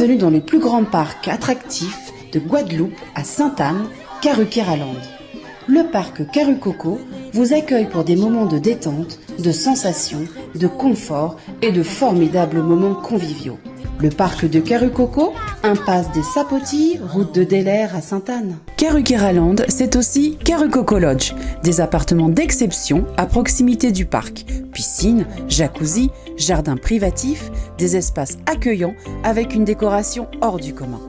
Bienvenue dans le plus grand parc attractif de Guadeloupe à Sainte-Anne, Karukéraland. Le parc Karucoco vous accueille pour des moments de détente, de sensations, de confort et de formidables moments conviviaux. Le parc de Karucoco, impasse des Sapotilles, route de Delair à Sainte-Anne. Karukéraland, c'est aussi Karucoco Lodge, des appartements d'exception à proximité du parc. Piscine, jacuzzi, jardin privatif, des espaces accueillants avec une décoration hors du commun.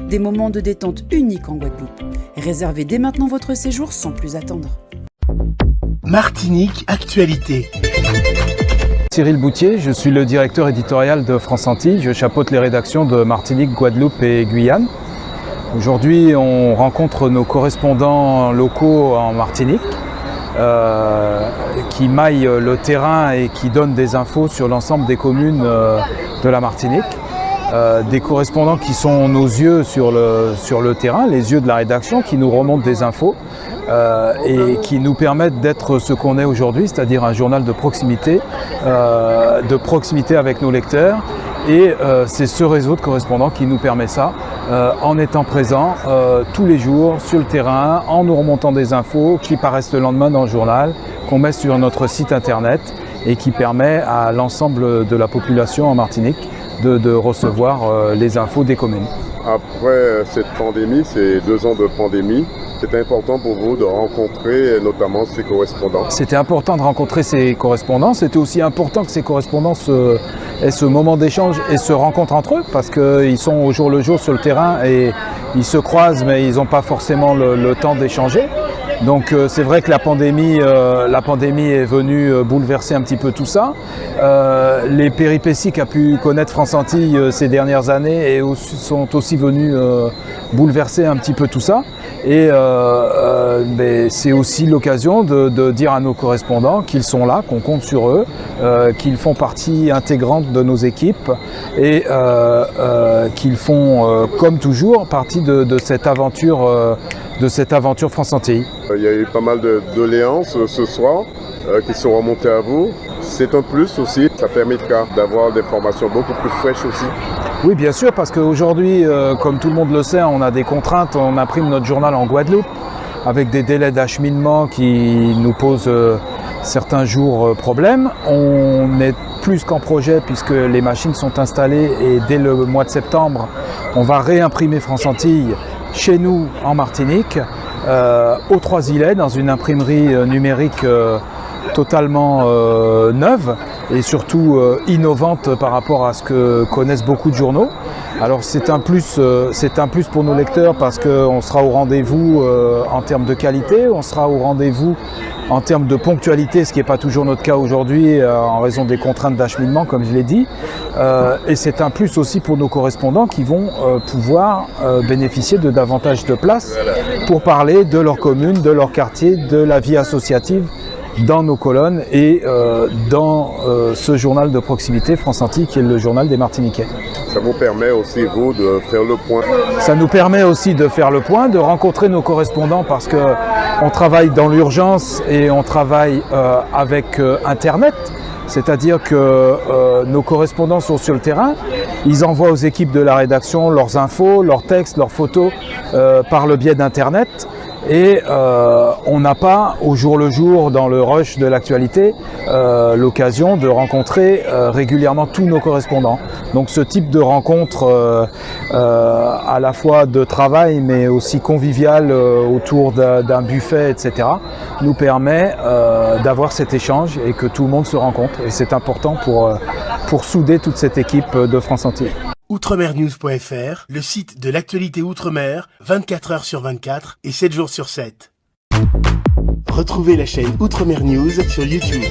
Des moments de détente uniques en Guadeloupe. Réservez dès maintenant votre séjour sans plus attendre. Martinique Actualité. Cyril Boutier, je suis le directeur éditorial de France Antilles. Je chapeaute les rédactions de Martinique, Guadeloupe et Guyane. Aujourd'hui, on rencontre nos correspondants locaux en Martinique qui maillent le terrain et qui donnent des infos sur l'ensemble des communes de la Martinique. Des correspondants qui sont nos yeux sur le terrain, les yeux de la rédaction, qui nous remontent des infos et qui nous permettent d'être ce qu'on est aujourd'hui, c'est-à-dire un journal de proximité avec nos lecteurs. Et c'est ce réseau de correspondants qui nous permet ça, en étant présent tous les jours sur le terrain, en nous remontant des infos qui paraissent le lendemain dans le journal, qu'on met sur notre site internet et qui permet à l'ensemble de la population en Martinique de recevoir les infos des communes. Après cette pandémie, ces 2 ans de pandémie, c'était important pour vous de rencontrer notamment ces correspondants? C'était important de rencontrer ces correspondants. C'était aussi important que ces correspondants aient ce moment d'échange et se rencontrent entre eux parce qu'ils sont au jour le jour sur le terrain et ils se croisent mais ils n'ont pas forcément le temps d'échanger. Donc c'est vrai que la pandémie est venue bouleverser un petit peu tout ça. Les péripéties qu'a pu connaître France Antilles ces dernières années sont aussi venues bouleverser un petit peu tout ça. Et c'est aussi l'occasion de dire à nos correspondants qu'ils sont là, qu'on compte sur eux, qu'ils font partie intégrante de nos équipes et qu'ils font, comme toujours, partie de cette aventure France Antilles. Il y a eu pas mal de doléances ce soir qui sont remontées à vous. C'est un plus aussi, ça permet d'avoir des formations beaucoup plus fraîches aussi. Oui, bien sûr, parce qu'aujourd'hui, comme tout le monde le sait, on a des contraintes. On imprime notre journal en Guadeloupe avec des délais d'acheminement qui nous posent certains jours problème. On est plus qu'en projet puisque les machines sont installées et dès le mois de septembre, on va réimprimer France Antilles chez nous en Martinique, aux Trois-Îlets, dans une imprimerie numérique totalement neuve et surtout innovante par rapport à ce que connaissent beaucoup de journaux. Alors c'est un plus pour nos lecteurs parce qu'on sera au rendez-vous en termes de qualité, on sera au rendez-vous en termes de ponctualité, ce qui n'est pas toujours notre cas aujourd'hui en raison des contraintes d'acheminement, comme je l'ai dit. Et c'est un plus aussi pour nos correspondants qui vont pouvoir bénéficier de davantage de place pour parler de leur commune, de leur quartier, de la vie associative dans nos colonnes et dans ce journal de proximité France Antilles qui est le journal des Martiniquais. Ça vous permet aussi, vous, de faire le point? Ça nous permet aussi de faire le point, de rencontrer nos correspondants parce qu'on travaille dans l'urgence et on travaille avec Internet. C'est-à-dire que nos correspondants sont sur le terrain, ils envoient aux équipes de la rédaction leurs infos, leurs textes, leurs photos par le biais d'Internet. Et on n'a pas au jour le jour dans le rush de l'actualité l'occasion de rencontrer régulièrement tous nos correspondants. Donc ce type de rencontre à la fois de travail mais aussi convivial autour d'un buffet, etc. nous permet d'avoir cet échange et que tout le monde se rencontre. Et c'est important pour souder toute cette équipe de France Antilles. Outremernews.fr, le site de l'actualité Outre-mer, 24 heures sur 24 et 7 jours sur 7. Retrouvez la chaîne Outremer News sur YouTube.